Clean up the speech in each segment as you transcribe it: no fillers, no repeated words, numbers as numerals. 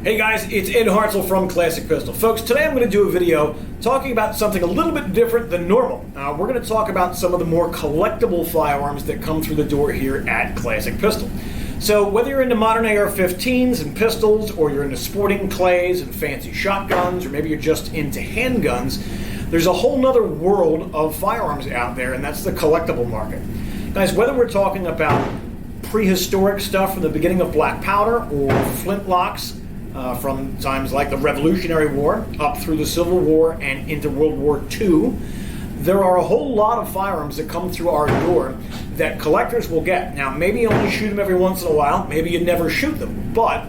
Hey guys, it's Ed Hartzel from Classic Pistol. Folks, today I'm going to do a video talking about something a little bit different than normal. We're going to talk about some of the more collectible firearms that come through the door here at Classic Pistol. So whether you're into modern AR-15s and pistols, or you're into sporting clays and fancy shotguns, or maybe you're just into handguns, there's a whole nother world of firearms out there, and that's the collectible market. Guys, whether we're talking about prehistoric stuff from the beginning of black powder or flintlocks, from times like the Revolutionary War up through the Civil War and into World War II, there are a whole lot of firearms that come through our door that collectors will get. Now, maybe you only shoot them every once in a while, maybe you never shoot them, but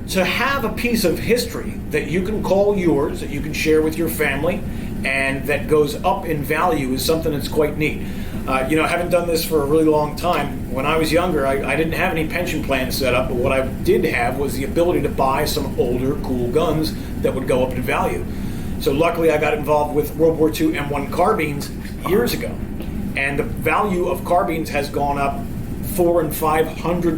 to have a piece of history that you can call yours, that you can share with your family, and that goes up in value is something that's quite neat. Having done this for a really long time, when I was younger, I didn't have any pension plans set up, but what I did have was the ability to buy some older, cool guns that would go up in value. So luckily I got involved with World War II M1 carbines years ago, and the value of carbines has gone up 400% and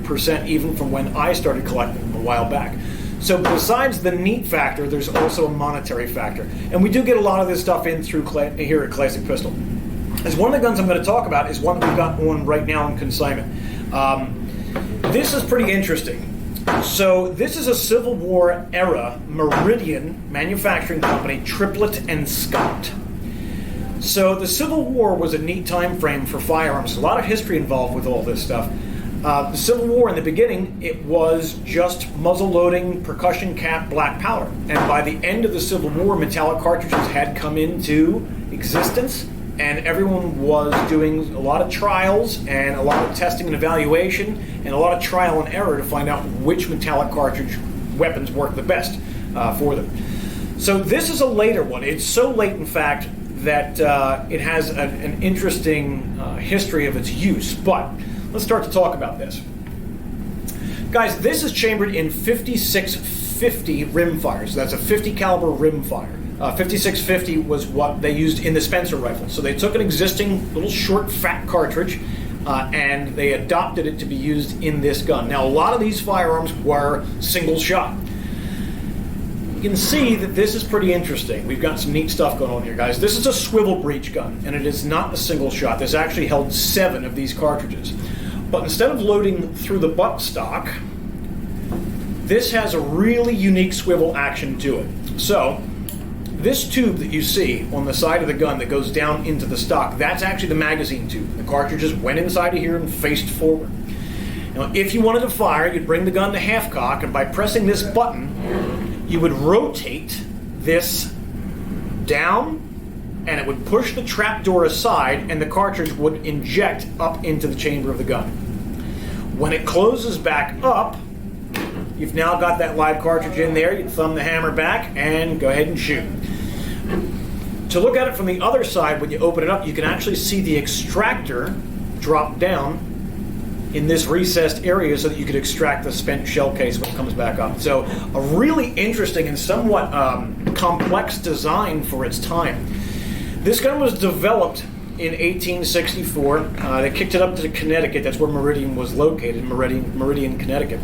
500% even from when I started collecting them a while back. So besides the neat factor, there's also a monetary factor. And we do get a lot of this stuff in through here at Classic Pistol. As one of the guns I'm going to talk about is one that we've got on right now in consignment. This is pretty interesting. So this is a Civil War era Meridian manufacturing company, Triplet and Scott. So the Civil War was a neat time frame for firearms. A lot of history involved with all this stuff. The Civil War, in the beginning, it was just muzzle loading, percussion cap, black powder. And by the end of the Civil War, metallic cartridges had come into existence, and everyone was doing a lot of trials and a lot of testing and evaluation and a lot of trial and error to find out which metallic cartridge weapons work the best for them. So this is a later one. It's so late, in fact, that it has an interesting history of its use. But let's start to talk about this. Guys, this is chambered in 5650 rimfire. So that's a 50 caliber rimfire. 5650 was what they used in the Spencer rifle. So they took an existing little short fat cartridge and they adopted it to be used in this gun. Now, a lot of these firearms were single shot. You can see that this is pretty interesting. We've got some neat stuff going on here, guys. This is a swivel breech gun, and it is not a single shot. This actually held 7 of these cartridges. But instead of loading through the buttstock, this has a really unique swivel action to it. So this tube that you see on the side of the gun that goes down into the stock, that's actually the magazine tube. The cartridges went inside of here and faced forward. Now, if you wanted to fire, you'd bring the gun to half cock, and by pressing this button, you would rotate this down, and it would push the trap door aside, and the cartridge would inject up into the chamber of the gun. When it closes back up, you've now got that live cartridge in there. You thumb the hammer back and go ahead and shoot. To look at it from the other side, when you open it up, you can actually see the extractor drop down in this recessed area so that you could extract the spent shell case when it comes back up. So a really interesting and somewhat complex design for its time. This gun was developed in 1864. They kicked it up to Connecticut. That's where Meridian was located, Meridian, Connecticut.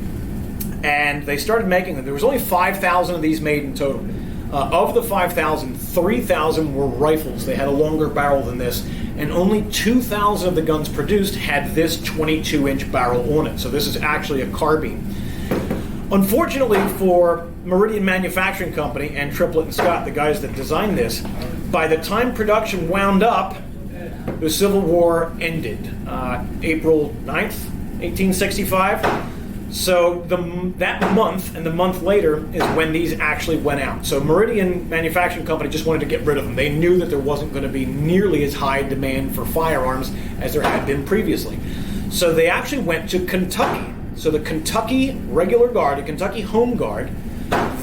And they started making them. There was only 5,000 of these made in total. Of the 5,000, 3,000 were rifles. They had a longer barrel than this, and only 2,000 of the guns produced had this 22-inch barrel on it. So this is actually a carbine. Unfortunately for Meridian Manufacturing Company and Triplet and Scott, the guys that designed this, by the time production wound up, the Civil War ended. April 9th, 1865. So that month and the month later is when these actually went out. So Meridian Manufacturing Company just wanted to get rid of them. They knew that there wasn't going to be nearly as high demand for firearms as there had been previously. So they actually went to Kentucky. So the Kentucky Regular Guard, the Kentucky Home Guard,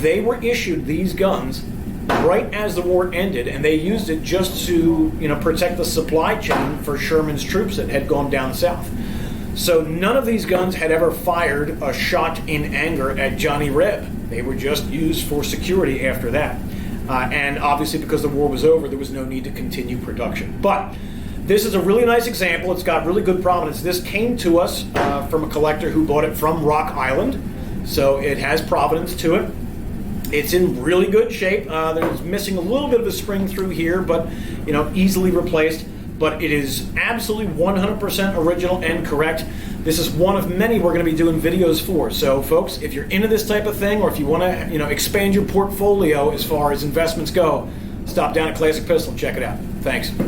they were issued these guns right as the war ended, and they used it just to, protect the supply chain for Sherman's troops that had gone down south. So none of these guns had ever fired a shot in anger at Johnny Reb. They were just used for security after that. And obviously because the war was over, there was no need to continue production. But this is a really nice example. It's got really good provenance. This came to us from a collector who bought it from Rock Island. So it has provenance to it. It's in really good shape. There's missing a little bit of a spring through here, but easily replaced. But it is absolutely 100% original and correct. This is one of many we're going to be doing videos for. So, folks, if you're into this type of thing, or if you want to, expand your portfolio as far as investments go, stop down at Classic Pistol. Check it out. Thanks.